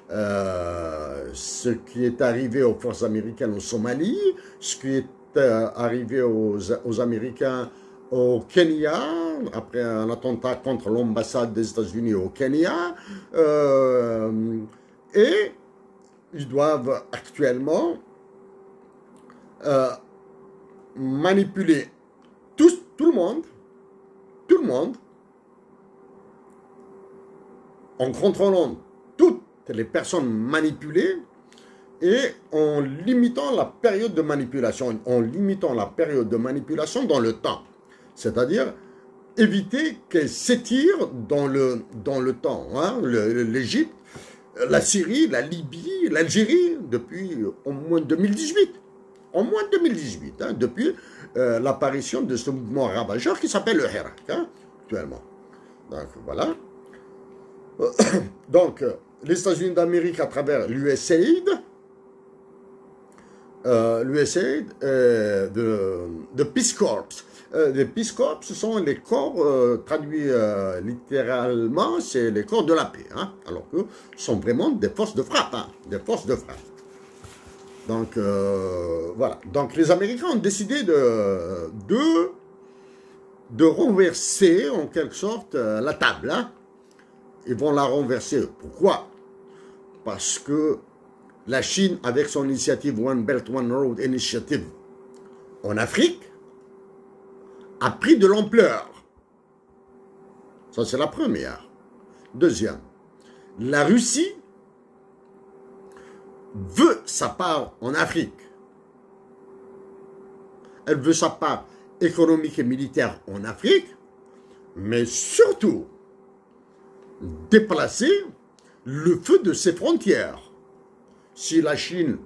ce qui est arrivé aux forces américaines au Somalie, ce qui est arrivé aux Américains au Kenya, après un attentat contre l'ambassade des États-Unis au Kenya, et ils doivent actuellement manipuler tout le monde, en contrôlant toutes les personnes manipulées et en limitant la période de manipulation, dans le temps. C'est-à-dire éviter qu'elle s'étire dans le temps. Hein. L'Égypte, la Syrie, la Libye, l'Algérie, depuis au moins 2018. En moins 2018, hein, depuis l'apparition de ce mouvement ravageur qui s'appelle le Hirak, hein, actuellement. Donc, voilà. Donc, les États-Unis d'Amérique à travers l'USAID, de Peace Corps. Les Peace Corps, ce sont les corps, traduits littéralement, c'est les corps de la paix, hein, alors que ce sont vraiment des forces de frappe, hein, des forces de frappe. Donc, voilà. Donc, les Américains ont décidé de renverser, en quelque sorte, la table, hein. Ils vont la renverser. Pourquoi? Parce que la Chine, avec son initiative One Belt, One Road Initiative en Afrique, a pris de l'ampleur. Ça, c'est la première. Deuxième, la Russie veut sa part en Afrique. Elle veut sa part économique et militaire en Afrique, mais surtout déplacer le feu de ses frontières. Si la Chine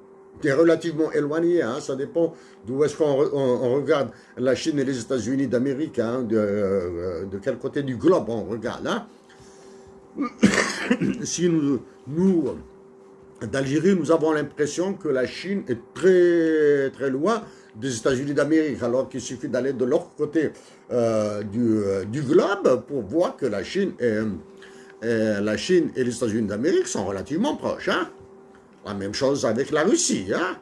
est relativement éloignée, hein, ça dépend d'où est-ce qu'on regarde la Chine et les États-Unis d'Amérique, hein, de quel côté du globe on regarde. Hein. Si nous d'Algérie, nous avons l'impression que la Chine est très très loin des États-Unis d'Amérique, alors qu'il suffit d'aller de l'autre côté du globe pour voir que la Chine et les États-Unis d'Amérique sont relativement proches. Hein. La même chose avec la Russie. Hein.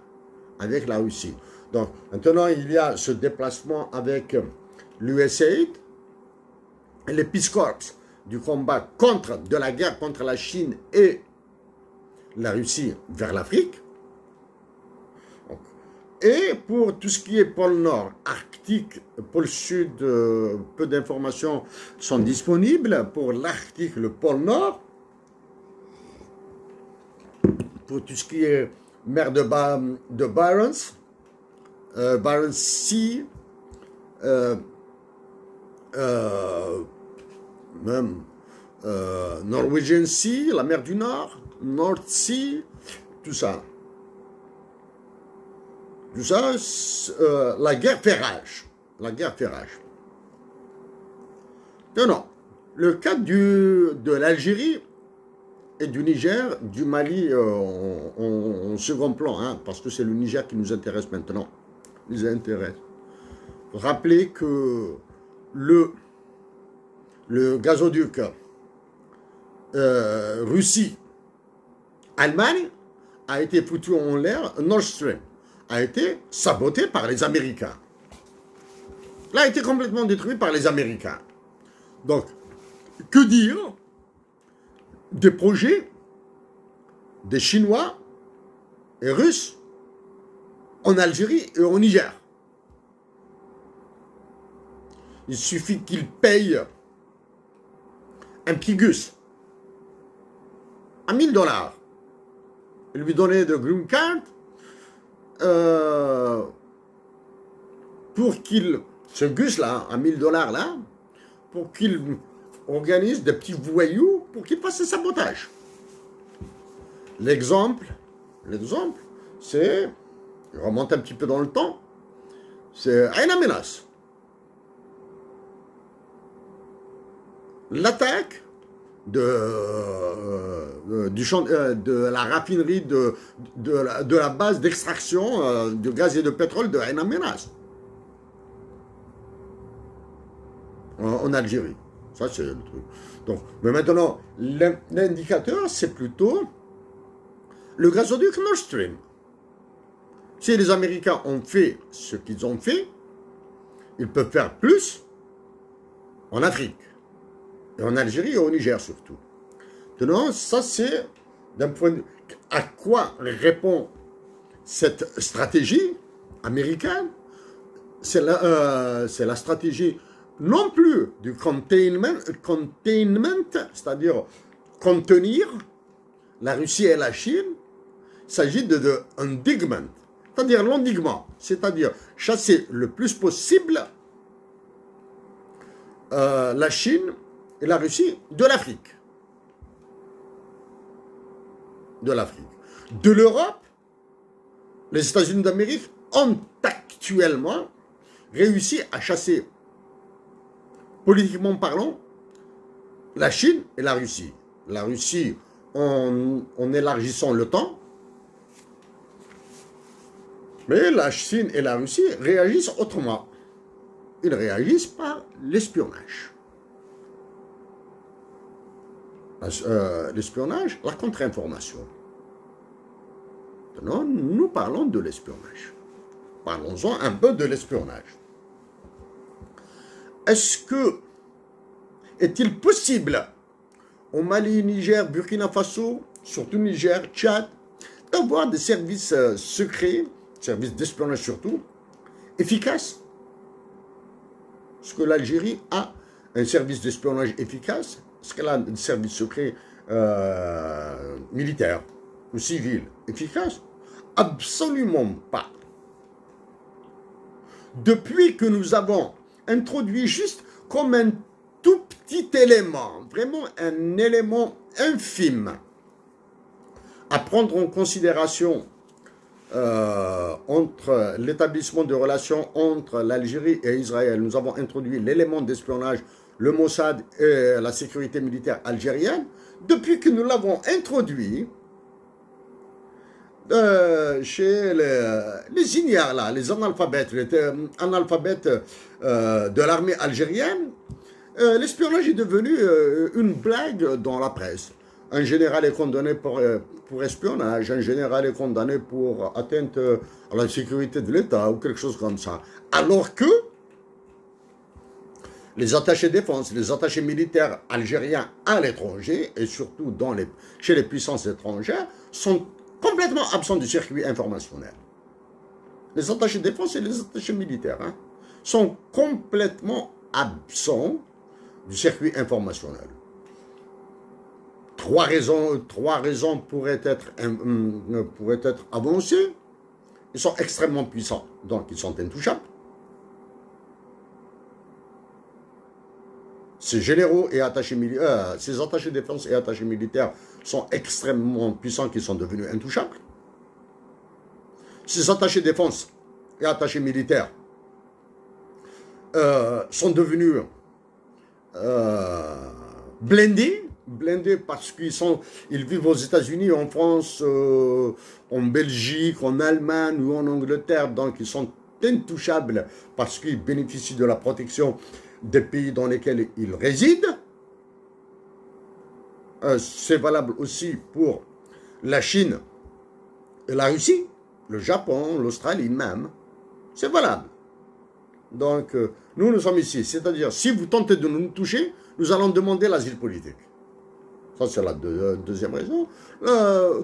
Avec la Russie. Donc, maintenant, il y a ce déplacement avec l'USAID et les Peace Corps du combat de la guerre contre la Chine et la Russie vers l'Afrique. Et pour tout ce qui est pôle Nord, Arctique, pôle Sud, peu d'informations sont disponibles. Pour l'Arctique, le pôle Nord, pour tout ce qui est mer de Barents, Barents Sea, même Norwegian Sea, la mer du Nord, North Sea, tout ça. Tout ça, la guerre fait rage. La guerre fait rage. Non, le cas de l'Algérie et du Niger, du Mali en second plan, hein, parce que c'est le Niger qui nous intéresse maintenant. Nous intéresse. Rappelez que le gazoduc Russie-Allemagne a été foutu en l'air, Nord Stream a été saboté par les Américains. Il a été complètement détruit par les Américains. Donc, que dire des projets des Chinois et Russes en Algérie et au Niger? Il suffit qu'ils payent un pigus à 1000 $. Et lui donner de green card pour qu'il, ce gus-là, à 1000 $, là, pour qu'il organise des petits voyous pour qu'il fasse ses sabotages. L'exemple, c'est, il remonte un petit peu dans le temps, c'est Ain Amenas. L'attaque de la raffinerie de la base d'extraction de gaz et de pétrole de Ain Amenas en Algérie. Ça, c'est le truc. Donc, mais maintenant, l'indicateur, c'est plutôt le gazoduc Nord Stream. Si les Américains ont fait ce qu'ils ont fait, ils peuvent faire plus en Afrique, et en Algérie et au Niger surtout. Donc, ça c'est d'un point de vue... À quoi répond cette stratégie américaine? C'est la stratégie non plus du containment, c'est-à-dire contenir la Russie et la Chine. Il s'agit d'endiguement, c'est-à-dire l'endiguement, c'est-à-dire chasser le plus possible la Chine et la Russie de l'Afrique. De l'Europe, les États-Unis d'Amérique ont actuellement réussi à chasser, politiquement parlant, la Chine et la Russie. La Russie en élargissant le temps, mais la Chine et la Russie réagissent autrement. Ils réagissent par l'espionnage. L'espionnage, la contre-information. Maintenant, nous parlons de l'espionnage. Parlons-en un peu de l'espionnage. Est-il possible au Mali, Niger, Burkina Faso, surtout Niger, Tchad, d'avoir des services secrets, services d'espionnage surtout, efficaces? Est-ce que l'Algérie a un service d'espionnage efficace? Est-ce qu'elle a un service secret militaire ou civil efficace? Absolument pas. Depuis que nous avons introduit juste comme un tout petit élément, vraiment un élément infime à prendre en considération entre l'établissement de relations entre l'Algérie et Israël, nous avons introduit l'élément d'espionnage, le Mossad et la sécurité militaire algérienne. Depuis que nous l'avons introduit, chez les ignares, là, les analphabètes, de l'armée algérienne, l'espionnage est devenu une blague dans la presse. Un général est condamné pour espionnage, un général est condamné pour atteinte à la sécurité de l'État ou quelque chose comme ça. Alors que les attachés défense, les attachés militaires algériens à l'étranger, et surtout chez les puissances étrangères, sont complètement absents du circuit informationnel. Les attachés défense et les attachés militaires sont complètement absents du circuit informationnel. Trois raisons pourraient être avancées. Ils sont extrêmement puissants, donc ils sont intouchables. Ces généraux et attachés militaires, ces attachés défense et attachés militaires sont extrêmement puissants qui sont devenus intouchables. Ces attachés défense et attachés militaires sont devenus blindés parce ils vivent aux États-Unis, en France, en Belgique, en Allemagne ou en Angleterre, donc ils sont intouchables parce qu'ils bénéficient de la protection des pays dans lesquels ils résident. C'est valable aussi pour la Chine et la Russie, le Japon, l'Australie même. C'est valable. Donc, nous sommes ici. C'est-à-dire, si vous tentez de nous toucher, nous allons demander l'asile politique. Ça, c'est la deuxième raison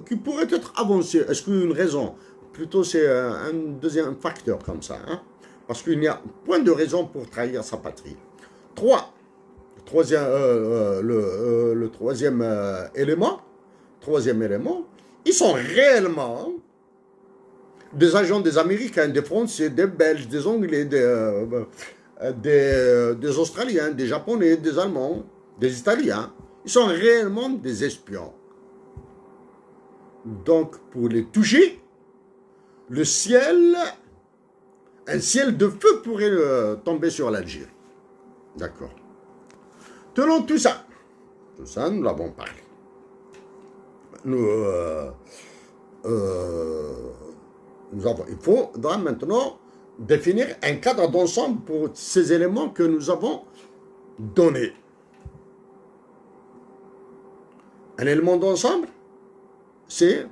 qui pourrait être avancée. Est-ce qu'une raison? Plutôt, c'est un deuxième facteur comme ça. Parce qu'il n'y a point de raison pour trahir sa patrie. Le troisième élément, ils sont réellement des agents des Américains, des Français, des Belges, des Anglais, des Australiens, des Japonais, des Allemands, des Italiens. Ils sont réellement des espions. Donc, pour les toucher, un ciel de feu pourrait tomber sur l'Algérie. D'accord. Tenons tout ça, nous l'avons parlé. Il faudra maintenant définir un cadre d'ensemble pour ces éléments que nous avons donnés. Un élément d'ensemble, c'est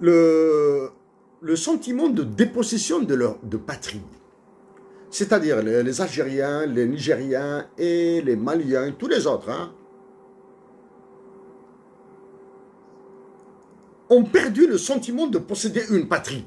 le sentiment de dépossession de patrie. C'est-à-dire les Algériens, les Nigériens et les Maliens, tous les autres, hein, ont perdu le sentiment de posséder une patrie.